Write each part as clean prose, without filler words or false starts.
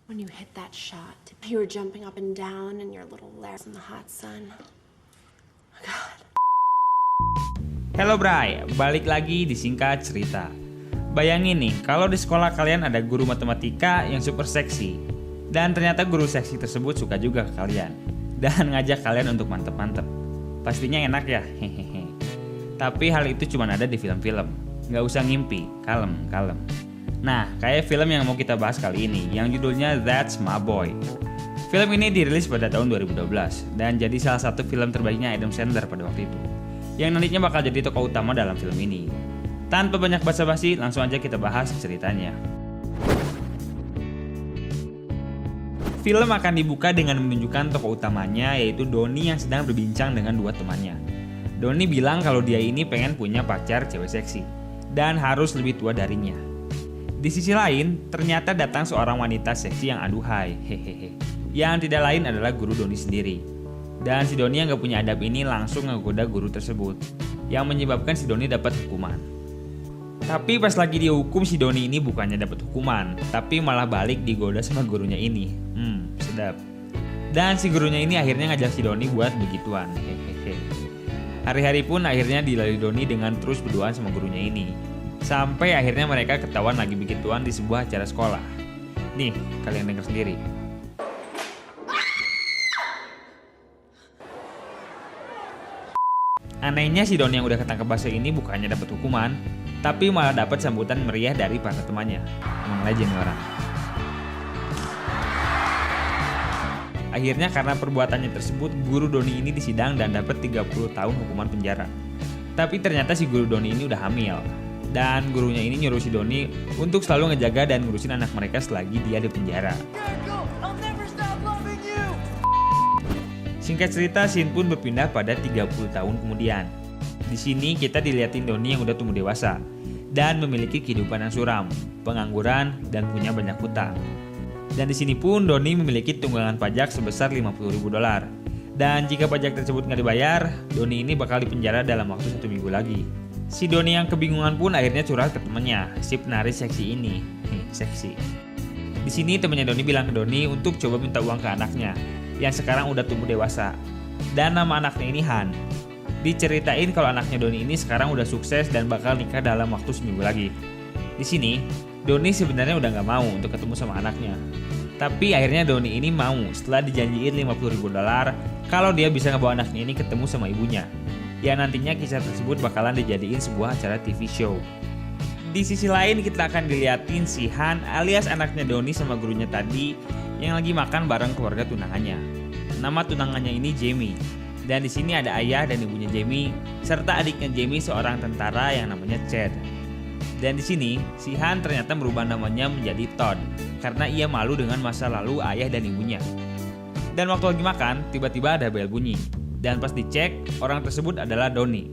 when you hit that shot. You were jumping up and down in your little lair in the hot sun. Oh God. Hello Bray, balik lagi di Singkat Cerita. Bayangin nih, kalau di sekolah kalian ada guru matematika yang super seksi, dan ternyata guru seksi tersebut suka juga ke kalian, dan ngajak kalian untuk mantep-mantep. Pastinya enak ya, hehehe. Tapi hal itu cuma ada di film-film. Nggak usah ngimpi, kalem. Nah, kayak film yang mau kita bahas kali ini, yang judulnya That's My Boy. Film ini dirilis pada tahun 2012, dan jadi salah satu film terbaiknya Adam Sandler pada waktu itu, yang nantinya bakal jadi tokoh utama dalam film ini. Tanpa banyak basa-basi, langsung aja kita bahas ceritanya. Film akan dibuka dengan menunjukkan tokoh utamanya, yaitu Donnie yang sedang berbincang dengan dua temannya. Donnie bilang kalau dia ini pengen punya pacar cewek seksi, dan harus lebih tua darinya. Di sisi lain, ternyata datang seorang wanita seksi yang aduhai, hehehe. Yang tidak lain adalah guru Donnie sendiri. Dan si Donnie yang gak punya adab ini langsung ngegoda guru tersebut, yang menyebabkan si Donnie dapat hukuman. Tapi pas lagi dihukum, si Donnie ini bukannya dapat hukuman, tapi malah balik digoda sama gurunya ini. Sedap. Dan si gurunya ini akhirnya ngajak si Donnie buat begituan, hehehe. Hari-hari pun akhirnya dilalui Donnie dengan terus berduaan sama gurunya ini. Sampai akhirnya mereka ketahuan lagi begituan di sebuah acara sekolah. Nih, kalian dengar sendiri. Anehnya si Donnie yang udah ketangkep basah ini bukannya dapat hukuman, tapi malah dapat sambutan meriah dari para temannya. Emang legend orang. Akhirnya karena perbuatannya tersebut, guru Donnie ini disidang dan dapat 30 tahun hukuman penjara. Tapi ternyata si guru Donnie ini udah hamil. Dan gurunya ini nyuruh si Donnie untuk selalu ngejaga dan ngurusin anak mereka selagi dia di penjara. Singkat cerita, scene pun berpindah pada 30 tahun kemudian. Di sini kita dilihatin Donnie yang udah tumbuh dewasa dan memiliki kehidupan yang suram, pengangguran, dan punya banyak hutang. Dan di sini pun Donnie memiliki tunggangan pajak sebesar $50.000. Dan jika pajak tersebut nggak dibayar, Donnie ini bakal dipenjara dalam waktu 1 minggu lagi. Si Donnie yang kebingungan pun akhirnya curhat ke temannya, si penari seksi ini. Seksi. Di sini temannya Donnie bilang ke Donnie untuk coba minta uang ke anaknya, yang sekarang udah tumbuh dewasa. Dan nama anaknya ini Han. Diceritain kalau anaknya Donnie ini sekarang udah sukses dan bakal nikah dalam waktu 1 minggu lagi. Di sini, Donnie sebenarnya udah nggak mau untuk ketemu sama anaknya. Tapi akhirnya Donnie ini mau setelah dijanjiin $50.000 kalau dia bisa ngebawa anaknya ini ketemu sama ibunya. Ya nantinya kisah tersebut bakalan dijadiin sebuah acara TV show. Di sisi lain kita akan diliatin si Han alias anaknya Donnie sama gurunya tadi yang lagi makan bareng keluarga tunangannya. Nama tunangannya ini Jamie. Dan di sini ada ayah dan ibunya Jamie serta adiknya Jamie seorang tentara yang namanya Chad. Dan di sini si Han ternyata merubah namanya menjadi Todd karena ia malu dengan masa lalu ayah dan ibunya. Dan waktu lagi makan tiba-tiba ada bel bunyi. Dan pas dicek, orang tersebut adalah Donnie.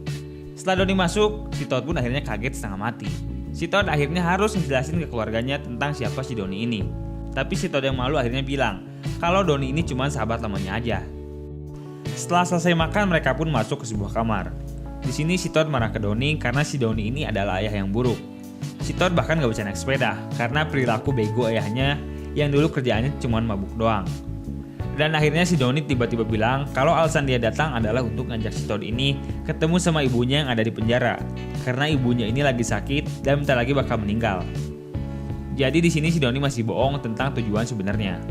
Setelah Donnie masuk, si Todd pun akhirnya kaget setengah mati. Si Todd akhirnya harus ngejelasin ke keluarganya tentang siapa si Donnie ini. Tapi si Todd yang malu akhirnya bilang kalau Donnie ini cuma sahabat lamanya aja. Setelah selesai makan, mereka pun masuk ke sebuah kamar. Di sini si Todd marah ke Donnie karena si Donnie ini adalah ayah yang buruk. Si Todd bahkan gak bisa naik sepeda karena perilaku bego ayahnya yang dulu kerjaannya cuma mabuk doang. Dan akhirnya si Donnie tiba-tiba bilang kalau alasan dia datang adalah untuk ngajak si Todd ini ketemu sama ibunya yang ada di penjara karena ibunya ini lagi sakit dan bentar lagi bakal meninggal. Jadi di sini si Donnie masih bohong tentang tujuan sebenarnya.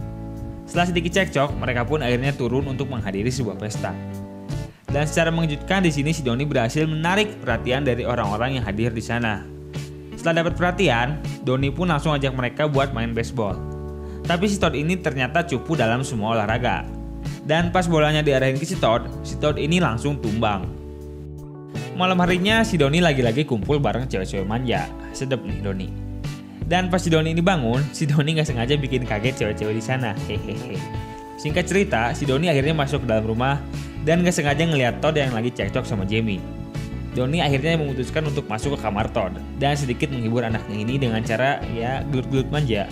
Setelah sedikit cekcok, mereka pun akhirnya turun untuk menghadiri sebuah pesta. Dan secara mengejutkan di sini si Donnie berhasil menarik perhatian dari orang-orang yang hadir di sana. Setelah dapat perhatian, Donnie pun langsung ajak mereka buat main baseball. Tapi si Todd ini ternyata cupu dalam semua olahraga. Dan pas bolanya diarahin ke si Todd ini langsung tumbang. Malam harinya si Donnie lagi-lagi kumpul bareng cewek-cewek manja. Sedep nih Donnie. Dan pas si Donnie ini bangun, si Donnie gak sengaja bikin kaget cewek-cewek di sana. Hehehe. Singkat cerita, si Donnie akhirnya masuk ke dalam rumah dan gak sengaja ngeliat Todd yang lagi cekcok sama Jamie. Donnie akhirnya memutuskan untuk masuk ke kamar Todd dan sedikit menghibur anaknya ini dengan cara ya gelut-gelut manja.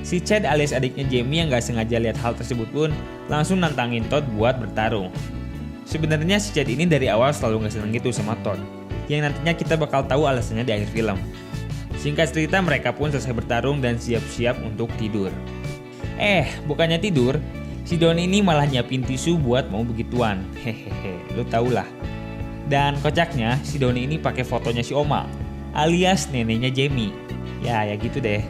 Si Chad alias adiknya Jamie yang gak sengaja lihat hal tersebut pun langsung nantangin Todd buat bertarung. Sebenarnya si Chad ini dari awal selalu gak seneng gitu sama Todd, yang nantinya kita bakal tahu alasannya di akhir film. Singkat cerita mereka pun selesai bertarung dan siap-siap untuk tidur. Bukannya tidur, si Don ini malah nyiapin tisu buat mau begituan. Hehehe, lu tau lah. Dan kocaknya, si Doni ini pakai fotonya si Oma, alias neneknya Jamie. Ya gitu deh.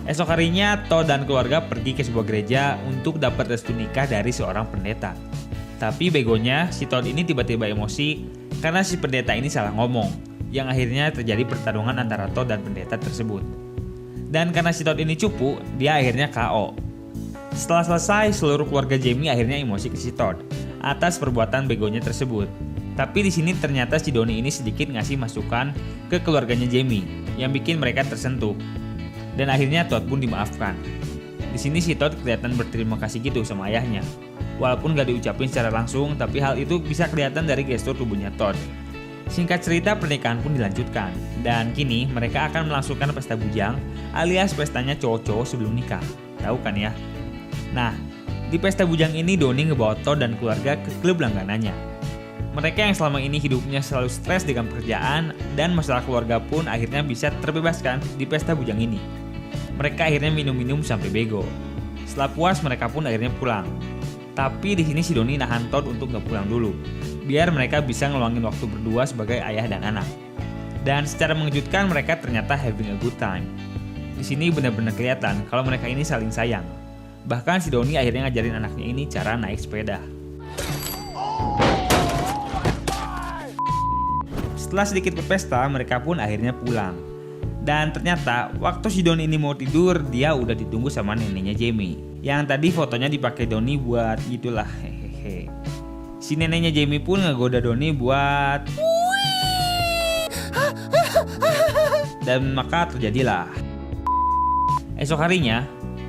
Esok harinya, Todd dan keluarga pergi ke sebuah gereja untuk dapat restu nikah dari seorang pendeta. Tapi begonya, si Todd ini tiba-tiba emosi karena si pendeta ini salah ngomong, yang akhirnya terjadi pertarungan antara Todd dan pendeta tersebut. Dan karena si Todd ini cupu, dia akhirnya KO. Setelah selesai, seluruh keluarga Jamie akhirnya emosi ke si Todd atas perbuatan begonya tersebut. Tapi di sini ternyata si Doni ini sedikit ngasih masukan ke keluarganya Jamie yang bikin mereka tersentuh. Dan akhirnya Todd pun dimaafkan. Di sini si Todd kelihatan berterima kasih gitu sama ayahnya. Walaupun gak diucapin secara langsung, tapi hal itu bisa kelihatan dari gestur tubuhnya Todd. Singkat cerita, pernikahan pun dilanjutkan. Dan kini mereka akan melangsungkan pesta bujang alias pestanya cowok-cowok sebelum nikah. Tahu kan ya? Nah, di pesta bujang ini Doni ngebawa Todd dan keluarga ke klub langganannya. Mereka yang selama ini hidupnya selalu stres dengan pekerjaan dan masalah keluarga pun akhirnya bisa terbebaskan di pesta bujang ini. Mereka akhirnya minum-minum sampai bego. Setelah puas mereka pun akhirnya pulang. Tapi di sini si Doni nahan Todd untuk nggak pulang dulu, biar mereka bisa ngeluangin waktu berdua sebagai ayah dan anak. Dan secara mengejutkan mereka ternyata having a good time. Di sini benar-benar kelihatan kalau mereka ini saling sayang. Bahkan si Doni akhirnya ngajarin anaknya ini cara naik sepeda. Setelah sedikit berpesta, mereka pun akhirnya pulang. Dan ternyata waktu si Doni ini mau tidur, dia udah ditunggu sama neneknya Jamie. Yang tadi fotonya dipakai Doni buat gitulah, hehehe. Si neneknya Jamie pun ngegoda Doni buat dan maka terjadilah. Esok harinya,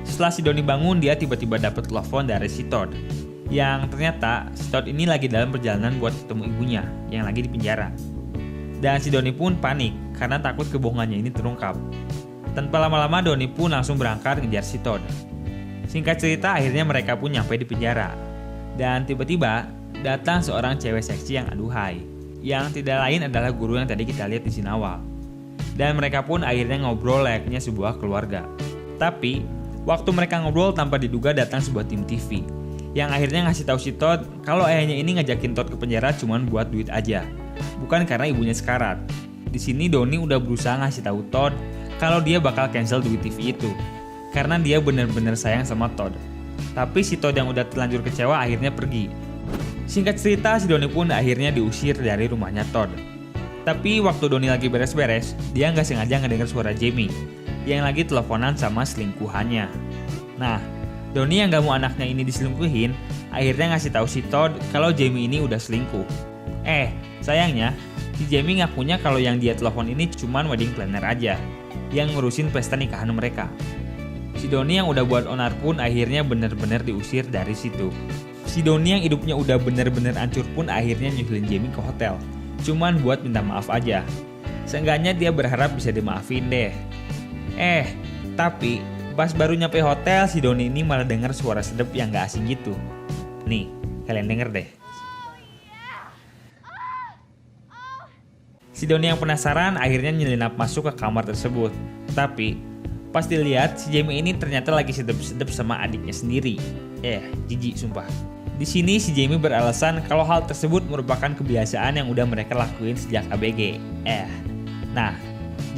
setelah si Doni bangun, dia tiba-tiba dapat telepon dari si Todd. Yang ternyata si Todd ini lagi dalam perjalanan buat ketemu ibunya yang lagi di penjara. Dan si Doni pun panik karena takut kebohongannya ini terungkap. Tanpa lama-lama Doni pun langsung berangkat ngejar si Todd. Singkat cerita akhirnya mereka pun nyampe di penjara. Dan tiba-tiba datang seorang cewek seksi yang aduhai. Yang tidak lain adalah guru yang tadi kita lihat di scene awal. Dan mereka pun akhirnya ngobrol layaknya sebuah keluarga. Tapi waktu mereka ngobrol tanpa diduga datang sebuah tim TV. Yang akhirnya ngasih tahu si Todd kalau ayahnya ini ngajakin Todd ke penjara cuman buat duit aja. Bukan karena ibunya sekarat. Di sini Doni udah berusaha ngasih tahu Todd kalau dia bakal cancel duit TV itu. Karena dia benar-benar sayang sama Todd. Tapi si Todd yang udah terlanjur kecewa akhirnya pergi. Singkat cerita, si Doni pun akhirnya diusir dari rumahnya Todd. Tapi waktu Doni lagi beres-beres, dia nggak sengaja ngedengar suara Jamie yang lagi teleponan sama selingkuhannya. Nah, Doni yang gak mau anaknya ini diselingkuhin, akhirnya ngasih tahu si Todd kalau Jamie ini udah selingkuh. Sayangnya, si Jamie ngakunya kalau yang dia telepon ini cuman wedding planner aja, yang ngurusin pesta nikahan mereka. Si Doni yang udah buat onar pun akhirnya bener-bener diusir dari situ. Si Doni yang hidupnya udah bener-bener hancur pun akhirnya nyusulin Jamie ke hotel, cuman buat minta maaf aja. Seenggaknya dia berharap bisa dimaafin deh. Tapi pas baru nyampe hotel, si Doni ini malah dengar suara sedep yang gak asing gitu. Nih, kalian denger deh. Si Doni yang penasaran akhirnya nyelinap masuk ke kamar tersebut. Tapi pas dilihat, si Jamie ini ternyata lagi sedep-sedep sama adiknya sendiri. Jijik sumpah. Di sini si Jamie beralasan kalau hal tersebut merupakan kebiasaan yang udah mereka lakuin sejak ABG. Nah,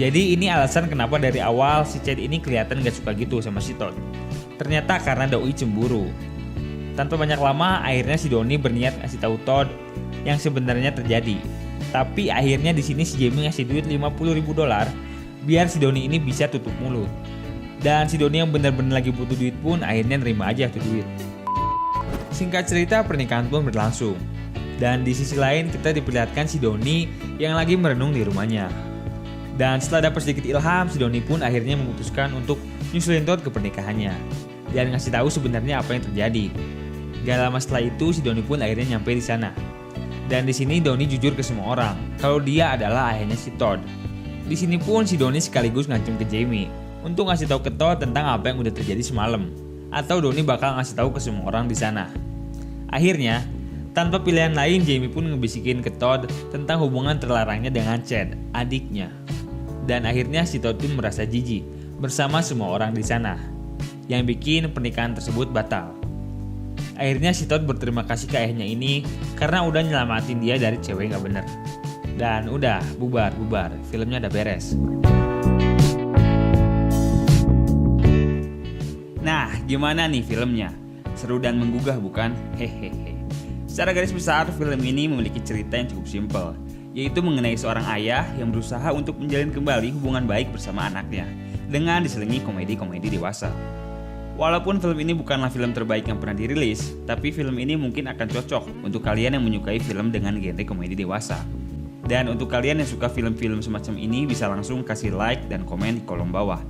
jadi ini alasan kenapa dari awal si Chad ini kelihatan gak suka gitu sama si Todd. Ternyata karena Doi cemburu. Tanpa banyak lama, akhirnya si Doni berniat ngasih tahu Todd yang sebenarnya terjadi. Tapi akhirnya di sini si Jamie ngasih duit $50.000 biar si Doni ini bisa tutup mulut. Dan si Doni yang benar-benar lagi butuh duit pun akhirnya nerima aja tuh duit. Singkat cerita, pernikahan pun berlangsung. Dan di sisi lain kita diperlihatkan si Doni yang lagi merenung di rumahnya. Dan setelah dapat sedikit ilham, si Doni pun akhirnya memutuskan untuk nyusulin Todd ke pernikahannya dan ngasih tahu sebenarnya apa yang terjadi. Gak lama setelah itu, si Doni pun akhirnya nyampe di sana. Dan di sini Doni jujur ke semua orang kalau dia adalah ayahnya si Todd. Di sini pun si Doni sekaligus ngancam ke Jamie untuk ngasih tahu ke Todd tentang apa yang udah terjadi semalam, atau Doni bakal ngasih tahu ke semua orang di sana. Akhirnya, tanpa pilihan lain, Jamie pun ngebisikin ke Todd tentang hubungan terlarangnya dengan Chad, adiknya. Dan akhirnya si Todd pun merasa jijik bersama semua orang di sana. yang bikin pernikahan tersebut batal. Akhirnya si Todd berterima kasih ke ayahnya ini karena udah nyelamatin dia dari cewek gak bener. Dan udah, bubar, filmnya udah beres. Nah, gimana nih filmnya? Seru dan menggugah bukan? Hehehe. Secara garis besar, film ini memiliki cerita yang cukup simpel, yaitu mengenai seorang ayah yang berusaha untuk menjalin kembali hubungan baik bersama anaknya dengan diselingi komedi-komedi dewasa. Walaupun film ini bukanlah film terbaik yang pernah dirilis, tapi film ini mungkin akan cocok untuk kalian yang menyukai film dengan genre komedi dewasa. Dan untuk kalian yang suka film-film semacam ini bisa langsung kasih like dan komen di kolom bawah.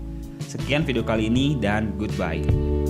Sekian video kali ini dan goodbye.